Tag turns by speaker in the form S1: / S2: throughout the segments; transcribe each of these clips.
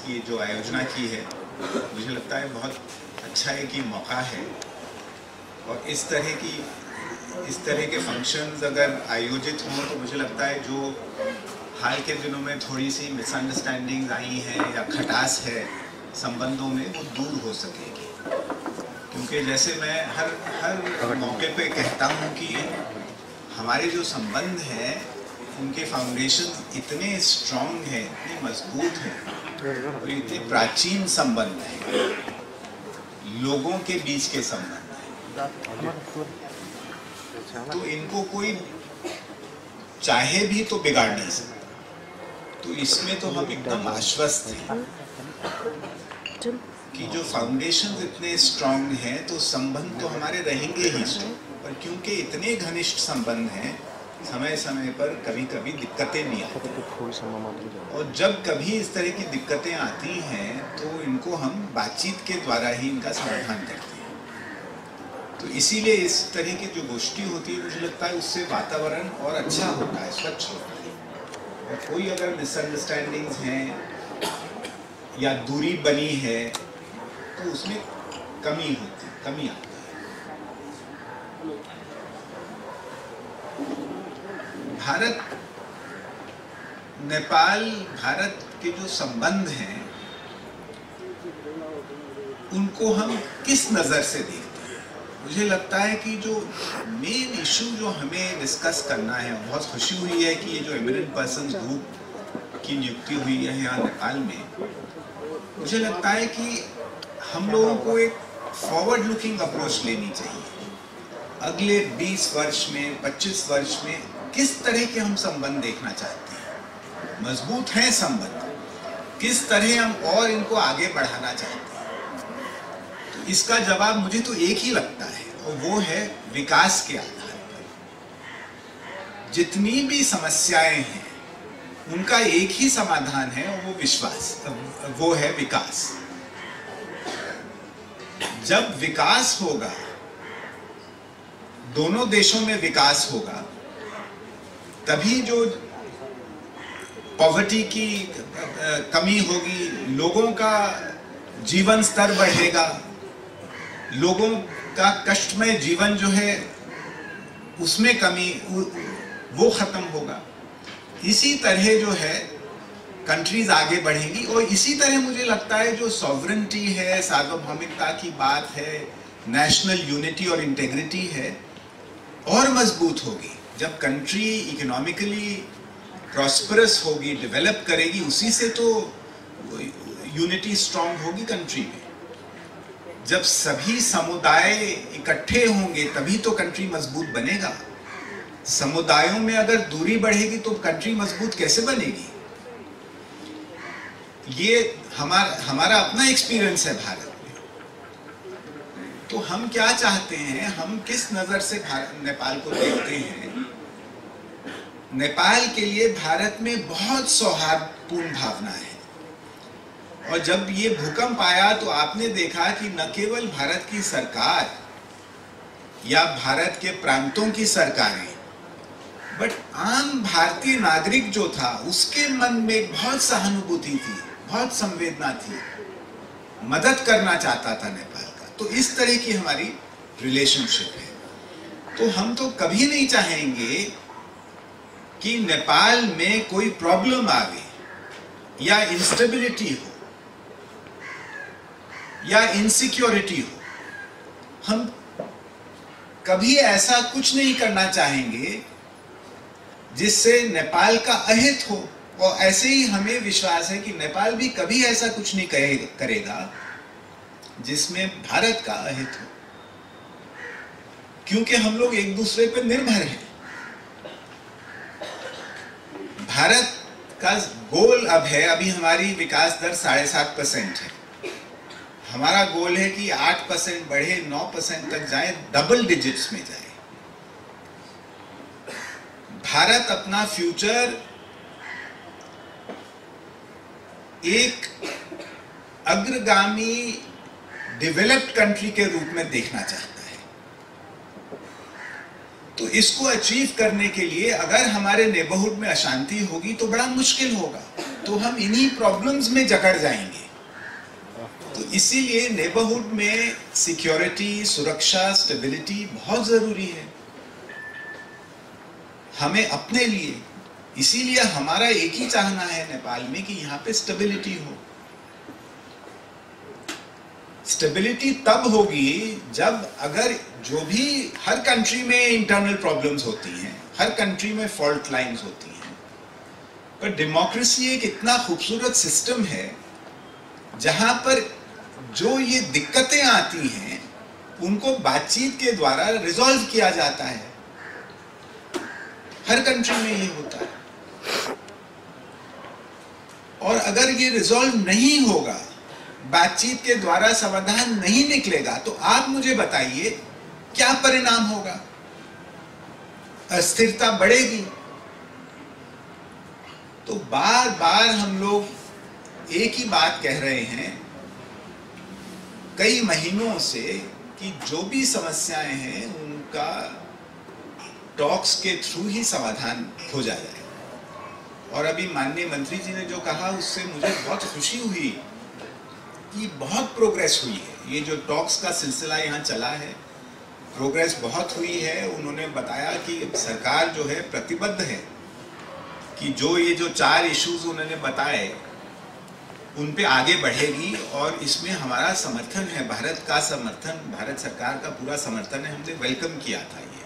S1: की जो आयोजना की है, मुझे लगता है बहुत अच्छा एक ही मौका है। और इस तरह के फंक्शंस अगर आयोजित हों तो मुझे लगता है जो हाल के दिनों में थोड़ी सी मिसअंडरस्टैंडिंग्स आई हैं या खटास है संबंधों में, वो दूर हो सकेगी। क्योंकि जैसे मैं हर मौके पे कहता हूँ कि हमारे जो संबंध हैं उनके फाउंडेशन इतने स्ट्रॉन्ग हैं, इतने मजबूत हैं और इतने प्राचीन संबंध हैं, लोगों के बीच के संबंध हैं, तो इनको कोई चाहे भी तो बिगाड़ नहीं सकता। तो इसमें तो हम एकदम आश्वस्त हैं कि जो फाउंडेशन इतने स्ट्रॉन्ग हैं तो संबंध तो हमारे रहेंगे ही स्ट्रॉन्ग, पर क्योंकि इतने घनिष्ठ संबंध हैं समय समय पर कभी कभी दिक्कतें नहीं आती, और जब कभी इस तरह की दिक्कतें आती हैं तो इनको हम बातचीत के द्वारा ही इनका समाधान करते हैं। तो इसीलिए इस तरह की जो गोष्ठी होती है, मुझे लगता है उससे वातावरण और अच्छा होता है, स्वच्छ होता है। और कोई अगर मिसअंडरस्टैंडिंग्स हैं या दूरी बनी है तो उसमें कमी आती है। भारत नेपाल भारत के जो संबंध हैं उनको हम किस नजर से देखते हैं? मुझे लगता है कि जो मेन इशू जो हमें डिस्कस करना है, बहुत खुशी हुई है कि ये जो एमिनेंट पर्सन ग्रुप की नियुक्ति हुई है यहाँ नेपाल में, मुझे लगता है कि हम लोगों को एक फॉरवर्ड लुकिंग अप्रोच लेनी चाहिए। अगले 20 वर्ष में, 25 वर्ष में किस तरह के हम संबंध देखना चाहते हैं, मजबूत हैं संबंध, किस तरह हम और इनको आगे बढ़ाना चाहते हैं। तो इसका जवाब मुझे तो एक ही लगता है, और वो है विकास के आधार पर। जितनी भी समस्याएं हैं उनका एक ही समाधान है, और वो विश्वास, वो है विकास। जब विकास होगा, दोनों देशों में विकास होगा, तभी जो पॉवर्टी की कमी होगी, लोगों का जीवन स्तर बढ़ेगा, लोगों का कष्टमय जीवन जो है उसमें कमी, वो खत्म होगा। इसी तरह जो है कंट्रीज आगे बढ़ेंगी, और इसी तरह मुझे लगता है जो सॉवरेनिटी है, सार्वभौमिकता की बात है, नेशनल यूनिटी और इंटेग्रिटी है, और मजबूत होगी। जब कंट्री इकोनॉमिकली प्रॉस्परस होगी, डेवलप करेगी, उसी से तो यूनिटी स्ट्रांग होगी कंट्री में। जब सभी समुदाय इकट्ठे होंगे तभी तो कंट्री मजबूत बनेगा। समुदायों में अगर दूरी बढ़ेगी तो कंट्री मजबूत कैसे बनेगी? ये हमारा अपना एक्सपीरियंस है भारत में। तो हम क्या चाहते हैं, हम किस नजर से नेपाल को देखते हैं? नेपाल के लिए भारत में बहुत सौहार्दपूर्ण भावना है, और जब ये भूकंप आया तो आपने देखा कि न केवल भारत की सरकार या भारत के प्रांतों की सरकारें, बट आम भारतीय नागरिक जो था उसके मन में बहुत सहानुभूति थी, बहुत संवेदना थी, मदद करना चाहता था नेपाल का। तो इस तरह की हमारी रिलेशनशिप है। तो हम तो कभी नहीं चाहेंगे कि नेपाल में कोई प्रॉब्लम आवे, या इंस्टेबिलिटी हो, या इनसिक्योरिटी हो। हम कभी ऐसा कुछ नहीं करना चाहेंगे जिससे नेपाल का अहित हो, और ऐसे ही हमें विश्वास है कि नेपाल भी कभी ऐसा कुछ नहीं करेगा जिसमें भारत का अहित हो, क्योंकि हम लोग एक दूसरे पर निर्भर हैं। भारत का गोल अब है, अभी हमारी विकास दर 7.5% है। हमारा गोल है कि 8% बढ़े, 9% तक जाए, डबल डिजिट्स में जाए। भारत अपना फ्यूचर एक अग्रगामी डेवलप्ड कंट्री के रूप में देखना चाहता है। तो इसको अचीव करने के लिए अगर हमारे नेबरहुड में अशांति होगी तो बड़ा मुश्किल होगा, तो हम इन्हीं प्रॉब्लम्स में जकड़ जाएंगे। तो इसीलिए नेबरहुड में सिक्योरिटी, सुरक्षा, स्टेबिलिटी बहुत जरूरी है हमें अपने लिए। इसीलिए हमारा एक ही चाहना है नेपाल में कि यहाँ पे स्टेबिलिटी हो। स्टेबिलिटी तब होगी जब अगर जो भी हर कंट्री में इंटरनल प्रॉब्लम्स होती हैं, हर कंट्री में फॉल्ट लाइंस होती हैं, पर डेमोक्रेसी एक इतना खूबसूरत सिस्टम है जहां पर जो ये दिक्कतें आती हैं उनको बातचीत के द्वारा रिजॉल्व किया जाता है। हर कंट्री में ये होता है। और अगर ये रिजॉल्व नहीं होगा, बातचीत के द्वारा समाधान नहीं निकलेगा, तो आप मुझे बताइए क्या परिणाम होगा? अस्थिरता बढ़ेगी। तो बार बार हम लोग एक ही बात कह रहे हैं कई महीनों से कि जो भी समस्याएं हैं उनका टॉक्स के थ्रू ही समाधान खोजा जाए। और अभी माननीय मंत्री जी ने जो कहा उससे मुझे बहुत खुशी हुई कि बहुत प्रोग्रेस हुई है। ये जो टॉक्स का सिलसिला यहाँ चला है, प्रोग्रेस बहुत हुई है। उन्होंने बताया कि सरकार जो है प्रतिबद्ध है कि ये जो 4 इश्यूज उन्होंने बताए उन पे आगे बढ़ेगी और इसमें हमारा समर्थन है, भारत का समर्थन, भारत सरकार का पूरा समर्थन है। हमने वेलकम किया था ये,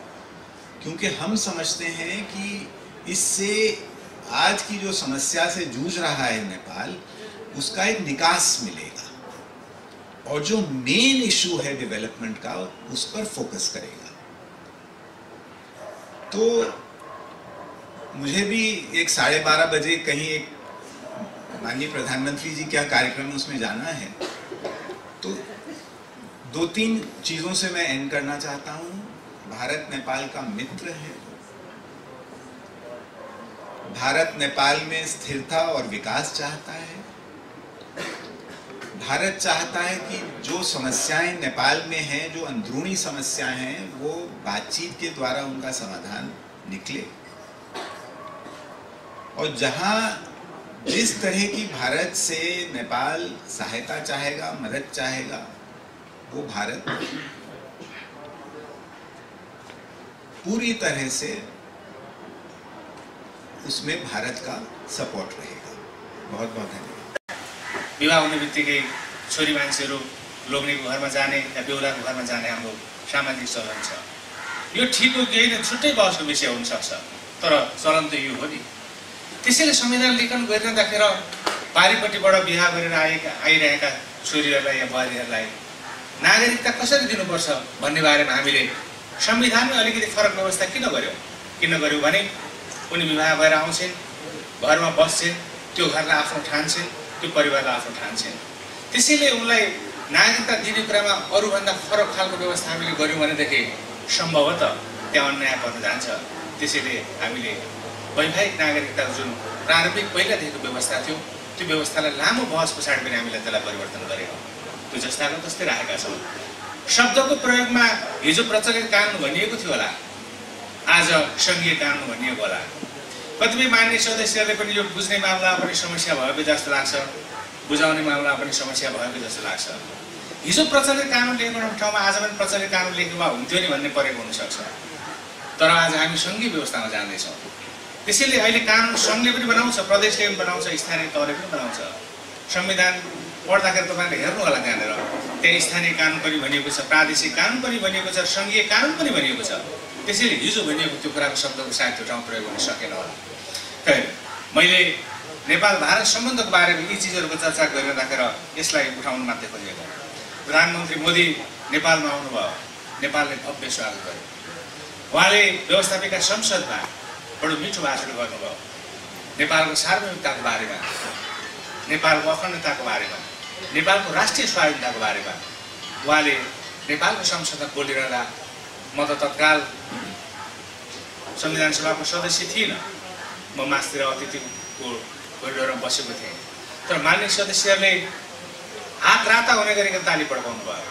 S1: क्योंकि हम समझते हैं कि इससे आज की जो समस्या से जूझ रहा है नेपाल, उसका एक निकास मिलेगा और जो मेन इशू है डेवलपमेंट का उस पर फोकस करेगा। तो मुझे भी 12:30 बजे कहीं एक माननीय प्रधानमंत्री जी क्या कार्यक्रम है उसमें जाना है। तो 2-3 चीजों से मैं एंड करना चाहता हूं। भारत नेपाल का मित्र है। भारत नेपाल में स्थिरता और विकास चाहता है। भारत चाहता है कि जो समस्याएं नेपाल में हैं, जो अंदरूनी समस्याएं हैं, वो बातचीत के द्वारा उनका समाधान निकले। और जहां जिस तरह की भारत से नेपाल सहायता चाहेगा, मदद चाहेगा, वो भारत पूरी तरह से उसमें भारत का सपोर्ट रहेगा। बहुत बहुत धन्यवाद।
S2: विवाह हुने बित्तिकै छोरी मान्छेहरू लोग्नेको घरमा जाने या बेहुलाको घरमा जाने हाम्रो सामाजिक चलन छ। यो ठिक हो कि होइन छुट्टै बहसको विषय हुन सक्छ, तर चलन त यो हो नि। त्यसैले संविधान लेखन गरिरहँदाखेरि पारिपट्टिबाट बिहा गरेर आइरहेका छोरीहरूलाई या बुहारीहरूलाई नागरिकता कसरी दिनुपर्छ भन्ने बारेमा हामीले संविधानमै अलिकति फरक व्यवस्था किन गर्यौँ भने उनी विवाह भएर आउँछन्, घरमा बस्छन्, त्यो घरलाई आफ्नो ठान्छन्, त्यो परिवारलाई आफ्नो ठान्छन्। त्यसैले उनलाई नागरिकता दिने कुरामा अरूभन्दा फरक खालको व्यवस्था हामीले गर्यौँ भनेदेखि सम्भवतः त्यहाँ अन्याय पर्न जान्छ। त्यसैले हामीले वैवाहिक नागरिकता जुन प्रारम्भिक पहिलादेखिको व्यवस्था थियो, त्यो व्यवस्थालाई लामो बहस पछाडि पनि हामीले त्यसलाई परिवर्तन गरेका त्यो जस्ताको तस्तै राखेका छौँ। शब्दको प्रयोगमा हिजो प्रचलित कानुन भनिएको थियो होला, आज सङ्घीय कानुन भनिएको होला। कतिपय मान्य सदस्यहरूले पनि यो बुझ्ने मामलामा पनि समस्या भएको जस्तो लाग्छ, बुझाउने मामलामा पनि समस्या भएको जस्तो लाग्छ। हिजो प्रचलित कानुन लेखेको ठाउँमा आज पनि प्रचलित कानुन लेखेमा हुन्थ्यो नि भन्ने परेको हुनसक्छ। तर आज हामी सङ्घीय व्यवस्थामा जाँदैछौँ। त्यसैले अहिले कानुन सङ्घले पनि बनाउँछ, प्रदेशले पनि बनाउँछ, स्थानीय तहले पनि बनाउँछ। संविधान पढ्दाखेरि तपाईँले हेर्नु होला, त्यहाँनिर त्यहाँ स्थानीय कानुन पनि भनिएको छ, प्रादेशिक कानुन पनि भनिएको छ, सङ्घीय कानुन पनि भनिएको छ। त्यसैले हिजो भनिएको त्यो कुराको शब्दको सायद त्यो ठाउँ प्रयोग गर्न सकेन होला। खैर, मैले नेपाल भारत सम्बन्धको बारेमा यी चिजहरूको चर्चा गरिरहँदाखेरि यसलाई उठाउनु मात्रै खोजेको। प्रधानमन्त्री मोदी नेपालमा आउनुभयो, नेपालले भव्य स्वागत गर्यो। उहाँले व्यवस्थापिका संसदमा बडो मिठो भाषण गर्नुभयो। नेपालको सार्वभौमिकताको बारेमा, नेपालको अखण्डताको बारेमा, नेपालको राष्ट्रिय स्वाधीनताको बारेमा उहाँले नेपालको संसदमा बोलिरहँदा म त तत्काल संविधान सभाको सदस्य थिइनँ, म मास्तिर अतिथिको कोरिडोरमा बसेको थिएँ। तर मान्य सदस्यहरूले हात राता हुने गरेको ताली पड्काउनु भयो।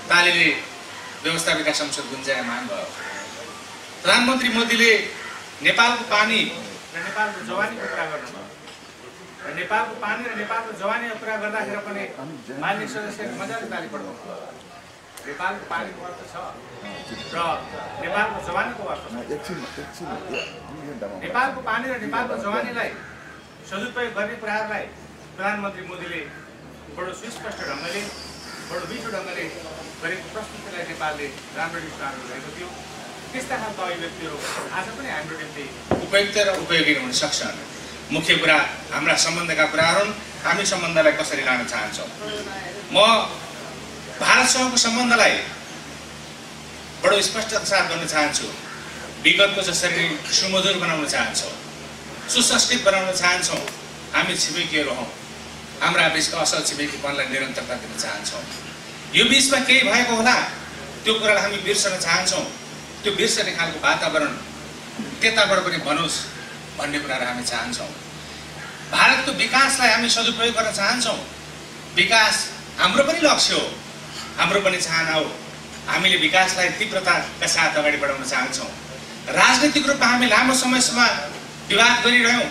S2: तालीले व्यवस्थापिका संसद गुन्जायमान भयो। प्रधानमन्त्री मोदीले नेपालको पानी र नेपालको जवानीको कुरा गर्नुभयो। नेपालको पानी र नेपालको जवानीको कुरा गर्दाखेरि पनि मान्य सदस्यले मजाले ताली बढाउनु। नेपालको पानीको अर्थ छ र नेपालको जवानीको अर्थ छ। नेपालको पानी र नेपालको जवानीलाई सदुपयोग गर्ने कुराहरूलाई प्रधानमन्त्री मोदीले बडो सुस्पष्ट ढङ्गले बडो मिठो ढङ्गले गरेको प्रस्तुतिलाई नेपालले राम्ररी स्वीकार गरेको थियो। त्यस्ता खालका अभिव्यक्तिहरू आज पनि हाम्रो निम्ति उपयुक्त र उपयोगी हुन सक्छ। मुख्य कुरा हाम्रा सम्बन्धका कुराहरू हुन्। हामी सम्बन्धलाई कसरी लान चाहन्छौँ। म भारतसँगको सम्बन्धलाई बडो स्पष्टताका साथ गर्न चाहन्छु। विगतको जसरी सुमधुर बनाउन चाहन्छौँ, सुसंस्कृत बनाउन चाहन्छौँ। हामी छिमेकीहरू हौँ। हाम्रा बिचको असल छिमेकीपनलाई निरन्तरता दिन चाहन्छौँ। यो बिचमा केही भएको होला, त्यो कुरालाई हामी बिर्सन चाहन्छौँ। त्यो बिर्सने खालको वातावरण त्यताबाट पनि बनोस् भन्ने कुराहरू हामी चाहन्छौँ। भारतको विकासलाई हामी सदुपयोग गर्न चाहन्छौँ। विकास हाम्रो पनि लक्ष्य हो, हाम्रो पनि चाहना हो। हामीले विकासलाई तीव्रताका साथ अगाडि बढाउन चाहन्छौँ। राजनीतिक रूपमा हामी लामो समयसम्म विवाद गरिरह्यौँ,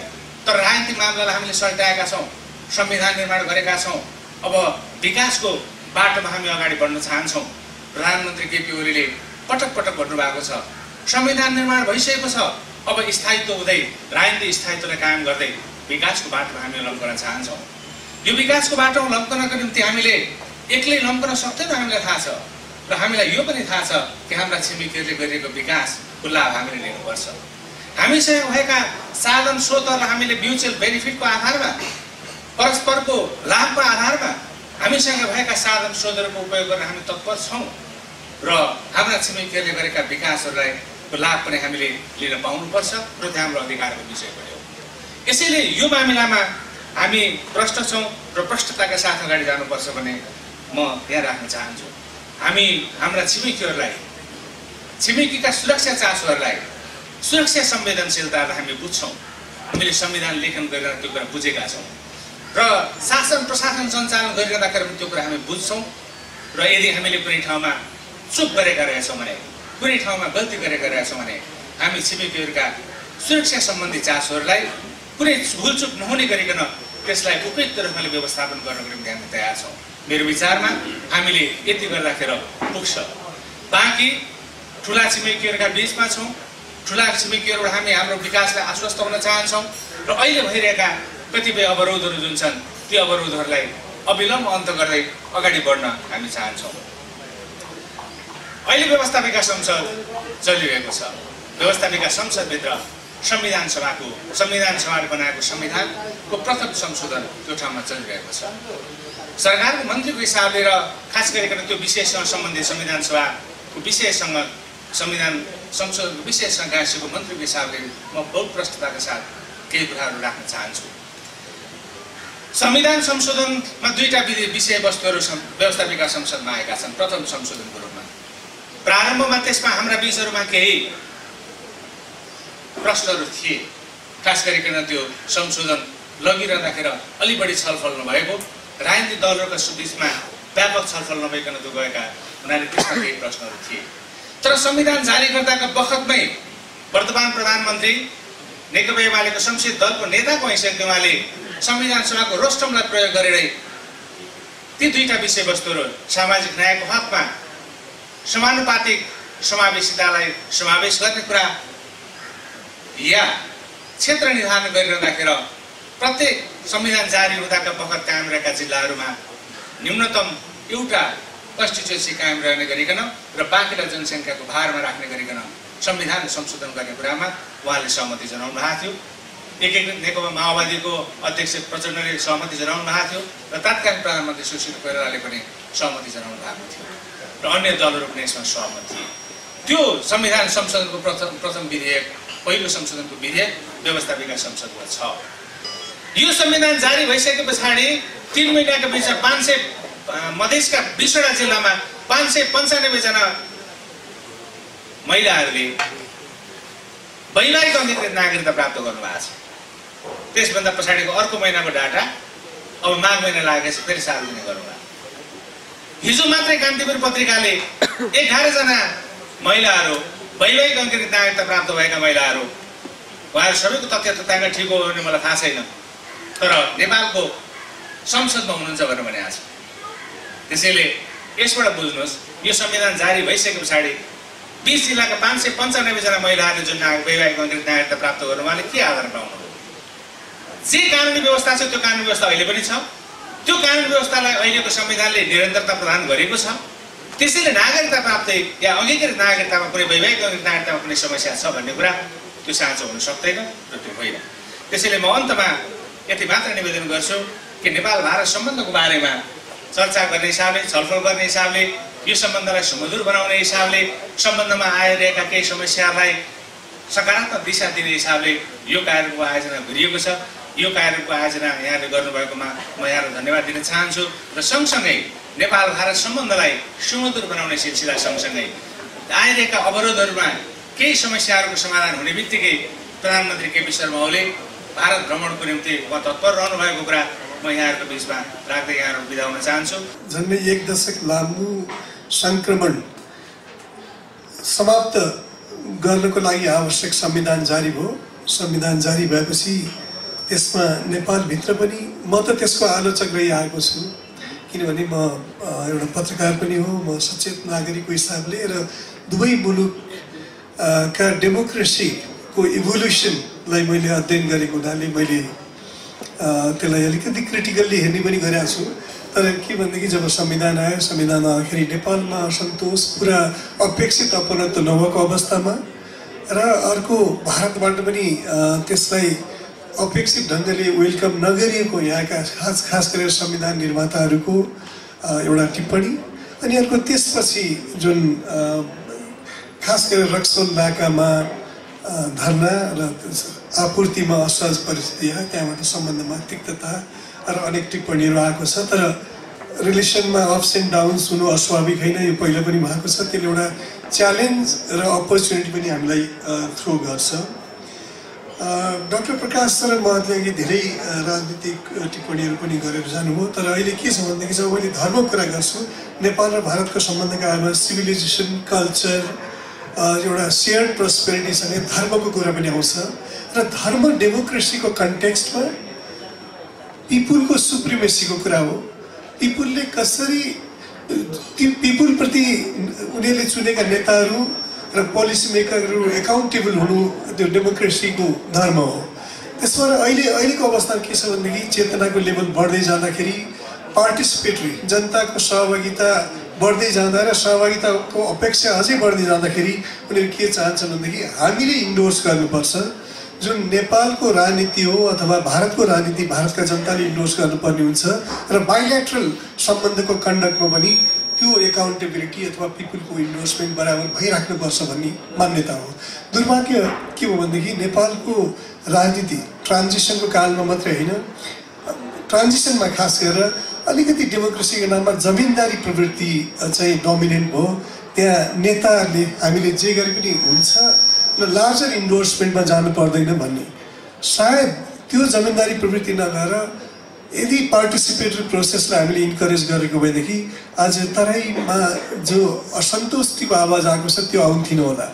S2: तर राजनीतिक मामलालाई हामीले सल्टाएका छौँ, संविधान निर्माण गरेका छौँ। अब विकासको बाटोमा हामी अगाडि बढ्न चाहन्छौँ। प्रधानमन्त्री केपी ओलीले पटक पटक भन्नुभएको छ, संविधान निर्माण भइसकेको छ, अब स्थायित्व हुँदै राजनीतिक स्थायित्वलाई कायम गर्दै विकासको बाटोमा हामी लम्कन चाहन्छौँ। यो विकासको बाटोमा लम्कनको निम्ति हामीले एक्लै लम्कन सक्दैनौँ, हामीलाई थाहा छ। र हामीलाई यो पनि थाहा छ कि हाम्रा छिमेकीहरूले गरिरहेको विकासको लाभ हामीले लिनुपर्छ। हामीसँग भएका साधन स्रोतहरूलाई हामीले म्युचुअल बेनिफिटको आधारमा, परस्परको लाभको आधारमा हामीसँग भएका साधन स्रोतहरूको उपयोग गर्न हामी तत्पर छौँ र हाम्रा छिमेकीहरूले गरेका विकासहरूलाई लाभ पनि हामीले लिन पाउनुपर्छ र त्यो हाम्रो अधिकारको विषय पनि हो। यसैले यो मामिलामा हामी प्रष्ट छौँ र प्रष्टताका साथ अगाडि जानुपर्छ भन्ने म यहाँ राख्न चाहन्छु। हामी हाम्रा छिमेकीहरूलाई, छिमेकीका सुरक्षा चासोहरूलाई, सुरक्षा संवेदनशीलतालाई हामी बुझ्छौँ। हामीले संविधान लेखन गरेर त्यो कुरा बुझेका छौँ र शासन प्रशासन सञ्चालन गरिरहँदाखेरि पनि त्यो कुरा हामी बुझ्छौँ। र यदि हामीले कुनै ठाउँमा चुप गरेका रहेछौँ भने, कुनै ठाउँमा गल्ती गरेका रहेछौँ भने हामी छिमेकीहरूका सुरक्षा सम्बन्धी चासोहरूलाई कुनै भुलचुक नहुने गरिकन त्यसलाई उपयुक्त ढङ्गले व्यवस्थापन गर्नको निम्ति हामी तयार छौँ। मेरो विचारमा हामीले यति गर्दाखेरि पुग्छ। बाँकी ठुला छिमेकीहरूका बिचमा छौँ। ठुला छिमेकीहरूबाट हामी हाम्रो विकासलाई आश्वस्त हुन चाहन्छौँ र अहिले भइरहेका कतिपय अवरोधहरू जुन छन् त्यो अवरोधहरूलाई अविलम्ब अन्त गर्दै अगाडि बढ्न हामी चाहन्छौँ। अहिले व्यवस्थापिका संसद चलिरहेको छ। व्यवस्थापिका संसदभित्र संविधान सभाले बनाएको संविधानको प्रथम संशोधन त्यो ठाउँमा चलिरहेको छ। सरकारको मन्त्रीको हिसाबले र खास गरिकन त्यो विषयसँग सम्बन्धित संविधान सभाको विषयसँग, संविधान संशोधनको विषयसँग गाँसिएको मन्त्रीको हिसाबले म बहुत प्रष्टताका साथ केही कुराहरू राख्न चाहन्छु। संविधान संशोधनमा दुईटा विषयवस्तुहरू व्यवस्थापिका संसदमा आएका छन् प्रथम संशोधनको रूपमा। प्रारम्भमा त्यसमा हाम्रा बीचहरूमा केही प्रश्नहरू थिए। खास गरिकन त्यो संशोधन लगिरहँदाखेरि अलि बढी छलफल नभएको, राजनीतिक दलहरूका बिचमा व्यापक छलफल नभइकन त्यो गएका हुनाले त्यसमा केही प्रश्नहरू थिए। तर संविधान जारी गर्दाका बखतमै वर्तमान प्रधानमन्त्री नेकपा एमालेको संसदीय दलको नेताको हैसियतले उहाँले संविधान सभाको रोस्टमलाई प्रयोग गरेर ती दुईटा विषयवस्तुहरू सामाजिक न्यायको हकमा समानुपातिक समावेशितालाई समावेश गर्ने कुरा या क्षेत्र निर्धारण गरिरहँदाखेरि प्रत्येक संविधान जारी हुँदाका बखत कायम रहेका जिल्लाहरूमा न्यूनतम एउटा कन्स्टिट्युएन्सी कायम रहने गरिकन र बाँकीलाई जनसङ्ख्याको भारमा राख्ने गरिकन संविधान संशोधन गर्ने कुरामा उहाँले सहमति जनाउनु भएको थियो। एकीकृत नेकपा माओवादीको अध्यक्ष प्रचण्डले सहमति जनाउनु भएको थियो र तत्कालीन प्रधानमन्त्री सुशील कोइरालाले पनि सहमति जनाउनु भएको थियो र अन्य दलहरू पनि यसमा सहमत थिए। त्यो संविधान संशोधनको प्रथम विधेयक, पहिलो संशोधनको विधेयक व्यवस्थापिका संसदमा छ। यो संविधान जारी भइसके पछाडि 3 महिनाको बिचमा मधेसका 20वटा जिल्लामा 595 जना महिलाहरूले वैवाहिक अङ्गीकृत नागरिकता प्राप्त गर्नुभएको छ। त्यसभन्दा पछाडिको अर्को महिनाको डाटा अब माघ महिना लागेपछि फेरि सार्वजनिक गर्नुभयो। हिजो मात्रै कान्तिपुर पत्रिकाले 11 जना महिलाहरू वैवाहिक अङ्गीकृत नागरिकता प्राप्त भएका महिलाहरू, उहाँहरू सबैको तथ्य तथ्याङ्क ठिक हो भने मलाई थाहा छैन, तर नेपालको संसदमा हुनुहुन्छ भनेर भनेको छ। त्यसैले यसबाट बुझ्नुहोस्, यो संविधान जारी भइसके पछाडि 20 जिल्लाका 595 जना महिलाहरूले जुन वैवाहिक नागरिकता प्राप्त गर्नु उहाँले के आधार पाउनुभयो? जे कानुनी व्यवस्था छ त्यो कानुनी व्यवस्था अहिले पनि छ। त्यो कानुनी व्यवस्थालाई अहिलेको संविधानले निरन्तरता प्रदान गरेको छ। त्यसैले नागरिकता प्राप्ति या अङ्गीकृत नागरिकतामा कुनै वैवाहिक नागरिकतामा कुनै समस्या छ भन्ने कुरा त्यो साँचो हुन सक्दैन र त्यो होइन। त्यसैले म अन्तमा यति मात्र निवेदन गर्छु कि नेपाल भारत सम्बन्धको बारेमा चर्चा गर्ने हिसाबले, छलफल गर्ने हिसाबले, यो सम्बन्धलाई सुमधुर बनाउने हिसाबले, सम्बन्धमा आइरहेका केही समस्याहरूलाई सकारात्मक दिशा दिने हिसाबले यो कार्यक्रमको आयोजना गरिएको छ। यो कार्यक्रमको आयोजना यहाँले गर्नुभएकोमा म यहाँलाई धन्यवाद दिन चाहन्छु र सँगसँगै नेपाल भारत सम्बन्धलाई सुमधुर बनाउने सिलसिला सँगसँगै आइरहेका अवरोधहरूमा केही समस्याहरूको समाधान हुने बित्तिकै प्रधानमन्त्री केपी शर्मा ओली भारत भ्रमणको निम्ति उहाँ तत्पर रहनु भएको कुरा म यहाँहरूको बिचमा राख्दै यहाँहरू बिदा हुन चाहन्छु।
S3: झन्डै 1 दशक लामो सङ्क्रमण समाप्त गर्नको लागि आवश्यक संविधान जारी भयो। संविधान जारी भएपछि त्यसमा नेपालभित्र पनि म त त्यसको आलोचक रहिआएको छु, किनभने म एउटा पत्रकार पनि हो, म सचेत नागरिकको हिसाबले र दुवै मुलुकका डेमोक्रेसीको इभोल्युसनलाई मैले अध्ययन गरेको हुनाले मैले त्यसलाई अलिकति क्रिटिकल्ली हेर्ने पनि गरेको छु। तर के भनेदेखि जब संविधान आयो, संविधान आउँदाखेरि नेपालमा असन्तोष, पुरा अपेक्षित अपनत्व नभएको अवस्थामा र अर्को भारतबाट पनि त्यसलाई अपेक्षित ढङ्गले वेलकम नगरिएको यहाँका खास गरेर संविधान निर्माताहरूको एउटा टिप्पणी, अनि अर्को त्यसपछि जुन खास गरेर रक्सोल नाकामा धरना र आपूर्तिमा असहज परिस्थिति आयो, त्यहाँबाट सम्बन्धमा तिक्तता र अनेक टिप्पणीहरू आएको छ। तर रिलेसनमा अप्स एन्ड डाउन्स हुनु अस्वाभाविक होइन, यो पहिला पनि भएको छ। त्यसले एउटा च्यालेन्ज र अपर्च्युनिटी पनि हामीलाई थ्रो गर्छ। डाक्टर प्रकाश शरण महतले धेरै राजनीतिक टिप्पणीहरू पनि गरेर जानुभयो, तर अहिले के छ भनेदेखि जब मैले धर्मको कुरा गर्छु, नेपाल र भारतको सम्बन्धका आधारमा सिभिलाइजेसन, कल्चर, एउटा सेयर्ड प्रोस्पेरिटीसँगै धर्मको कुरा पनि आउँछ र धर्म डेमोक्रेसीको कन्टेक्स्टमा पिपुलको सुप्रिमेसीको कुरा हो। पिपुलले कसरी पिपुलप्रति उनीहरूले चुनेका नेताहरू र पोलिसी मेकरहरू एकाउन्टेबल हुनु त्यो डेमोक्रेसीको धर्म हो। त्यसबाट अहिलेको अवस्थामा के छ भनेदेखि चेतनाको लेभल बढ्दै जाँदाखेरि पार्टिसिपेटरी जनताको सहभागिता बढ्दै जाँदा र सहभागिताको अपेक्षा अझै बढ्दै जाँदाखेरि उनीहरू के चाहन्छन् भनेदेखि हामीले इन्डोर्स गर्नुपर्छ जुन नेपालको राजनीति हो अथवा भारतको राजनीति भारतका जनताले इन्डोर्स गर्नुपर्ने हुन्छ र बाइल्याटरल सम्बन्धको कन्डक्टमा पनि त्यो एकाउन्टेबिलिटी अथवा पिपुलको इन्डोर्समेन्ट बराबर भइराख्नुपर्छ भन्ने मान्यता हो। दुर्भाग्य के हो भनेदेखि नेपालको राजनीति ट्रान्जिसनको कालमा मात्रै होइन, ट्रान्जिसनमा खास गरेर अलिकति डेमोक्रेसीको नाममा जमिनदारी प्रवृत्ति चाहिँ डोमिनेन्ट भयो। त्यहाँ नेताहरूले हामीले जे गरे पनि हुन्छ र लार्जर इन्डोर्समेन्टमा जानु पर्दैन भन्ने, सायद त्यो जमिनदारी प्रवृत्ति नभएर यदि पार्टिसिपेटरी प्रोसेसलाई हामीले इन्करेज गरेको भएदेखि आज तराईमा जो असन्तुष्टिको आवाज आएको छ त्यो आउँथिन होला।